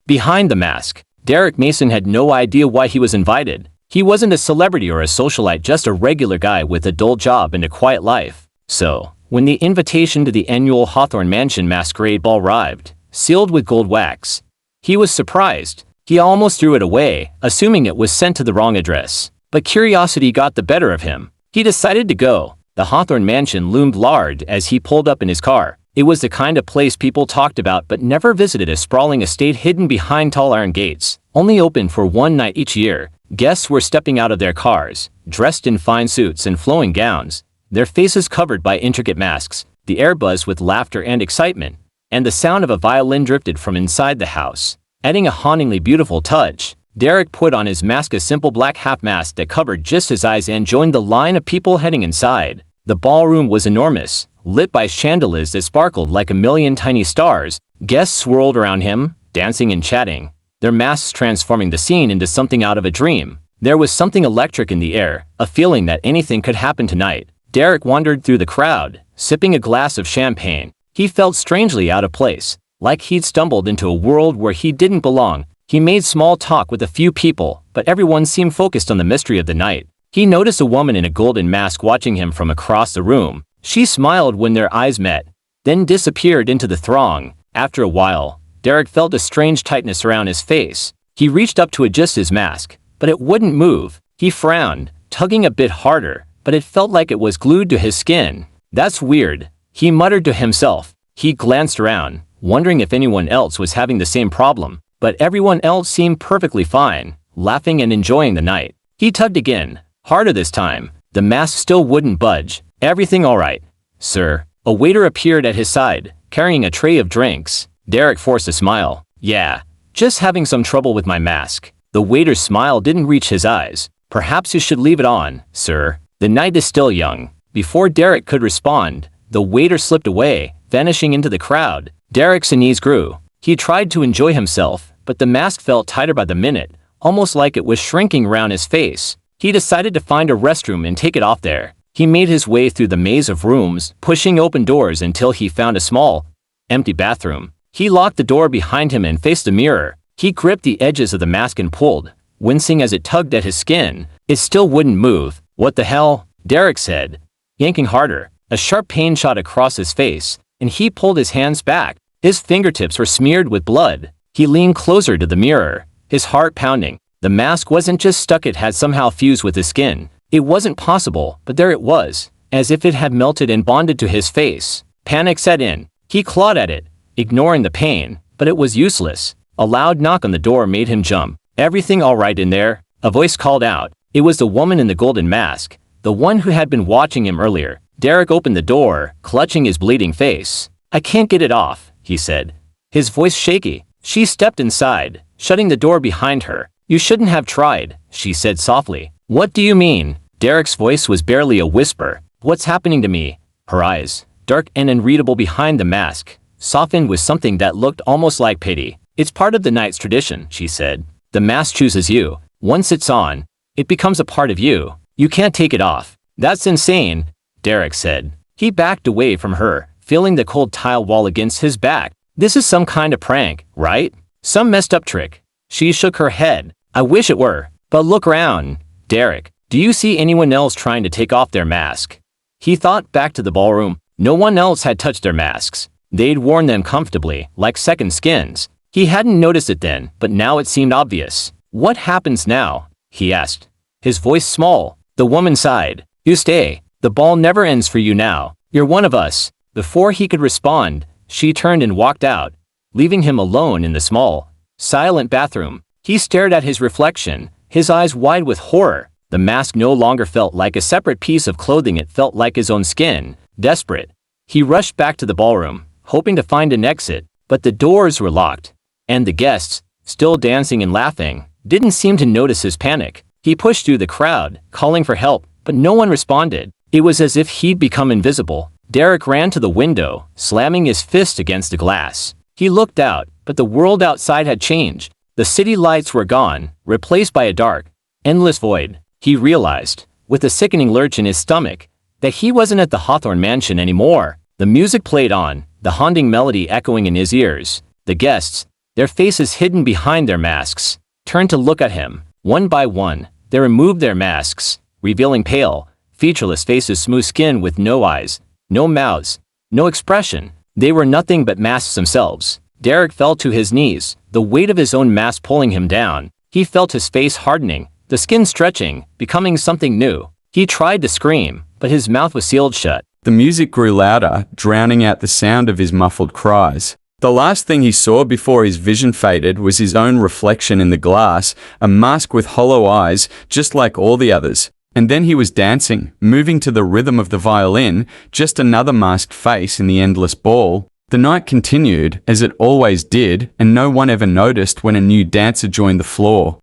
Behind the mask, Derek Mason had no idea why he was invited. He wasn't a celebrity or a socialite, just a regular guy with a dull job and a quiet life. So, when the invitation to the annual Hawthorne Mansion masquerade ball arrived, sealed with gold wax, he was surprised. He almost threw it away, assuming it was sent to the wrong address. But curiosity got the better of him. He decided to go. The Hawthorne Mansion loomed large as he pulled up in his car. It was the kind of place people talked about but never visited, a sprawling estate hidden behind tall iron gates, only open for one night each year. Guests were stepping out of their cars, dressed in fine suits and flowing gowns, their faces covered by intricate masks. The air buzzed with laughter and excitement, and the sound of a violin drifted from inside the house, adding a hauntingly beautiful touch. Derek put on his mask, a simple black half mask that covered just his eyes, and joined the line of people heading inside. The ballroom was enormous, lit by chandeliers that sparkled like a million tiny stars. Guests swirled around him, dancing and chatting, their masks transforming the scene into something out of a dream. There was something electric in the air, a feeling that anything could happen tonight. Derek wandered through the crowd, sipping a glass of champagne. He felt strangely out of place, like he'd stumbled into a world where he didn't belong. He made small talk with a few people, but everyone seemed focused on the mystery of the night. He noticed a woman in a golden mask watching him from across the room. She smiled when their eyes met, then disappeared into the throng. After a while, Derek felt a strange tightness around his face. He reached up to adjust his mask, but it wouldn't move. He frowned, tugging a bit harder, but it felt like it was glued to his skin. "That's weird," he muttered to himself. He glanced around, wondering if anyone else was having the same problem, but everyone else seemed perfectly fine, laughing and enjoying the night. He tugged again, harder this time. The mask still wouldn't budge. "Everything all right, sir?" A waiter appeared at his side, carrying a tray of drinks. Derek forced a smile. "Yeah, just having some trouble with my mask." The waiter's smile didn't reach his eyes. "Perhaps you should leave it on, sir. The night is still young." Before Derek could respond, the waiter slipped away, vanishing into the crowd. Derek's unease grew. He tried to enjoy himself, but the mask felt tighter by the minute, almost like it was shrinking around his face. He decided to find a restroom and take it off there. He made his way through the maze of rooms, pushing open doors until he found a small, empty bathroom. He locked the door behind him and faced a mirror. He gripped the edges of the mask and pulled, wincing as it tugged at his skin. It still wouldn't move. "What the hell?" Derek said, yanking harder. A sharp pain shot across his face, and he pulled his hands back. His fingertips were smeared with blood. He leaned closer to the mirror, his heart pounding. The mask wasn't just stuck, it had somehow fused with his skin. It wasn't possible, but there it was, as if it had melted and bonded to his face. Panic set in. He clawed at it, ignoring the pain, but it was useless. A loud knock on the door made him jump. "Everything all right in there?" a voice called out. It was the woman in the golden mask, the one who had been watching him earlier. Derek opened the door, clutching his bleeding face. "I can't get it off," he said, his voice shaky. She stepped inside, shutting the door behind her. "You shouldn't have tried," she said softly. "What do you mean?" Derek's voice was barely a whisper. "What's happening to me?" Her eyes, dark and unreadable behind the mask, softened with something that looked almost like pity. "It's part of the night's tradition," she said. "The mask chooses you. Once it's on, it becomes a part of you. You can't take it off." "That's insane," Derek said. He backed away from her, feeling the cold tile wall against his back. "This is some kind of prank, right? Some messed up trick." She shook her head. "I wish it were. But look around, Derek. Do you see anyone else trying to take off their mask?" He thought back to the ballroom. No one else had touched their masks. They'd worn them comfortably, like second skins. He hadn't noticed it then, but now it seemed obvious. "What happens now?" he asked, his voice small. The woman sighed. "You stay. The ball never ends for you now. You're one of us." Before he could respond, she turned and walked out, leaving him alone in the small, silent bathroom. He stared at his reflection, his eyes wide with horror. The mask no longer felt like a separate piece of clothing, it felt like his own skin. Desperate, he rushed back to the ballroom, hoping to find an exit, but the doors were locked, and the guests, still dancing and laughing, didn't seem to notice his panic. He pushed through the crowd, calling for help, but no one responded. It was as if he'd become invisible. Derek ran to the window, slamming his fist against the glass. He looked out, but the world outside had changed. The city lights were gone, replaced by a dark, endless void. He realized, with a sickening lurch in his stomach, that he wasn't at the Hawthorne Mansion anymore. The music played on, the haunting melody echoing in his ears. The guests, their faces hidden behind their masks, turned to look at him. One by one, they removed their masks, revealing pale, featureless faces, smooth skin with no eyes, no mouths, no expression. They were nothing but masks themselves. Derek fell to his knees, the weight of his own mask pulling him down. He felt his face hardening, the skin stretching, becoming something new. He tried to scream, but his mouth was sealed shut. The music grew louder, drowning out the sound of his muffled cries. The last thing he saw before his vision faded was his own reflection in the glass, a mask with hollow eyes, just like all the others. And then he was dancing, moving to the rhythm of the violin, just another masked face in the endless ball. The night continued, as it always did, and no one ever noticed when a new dancer joined the floor.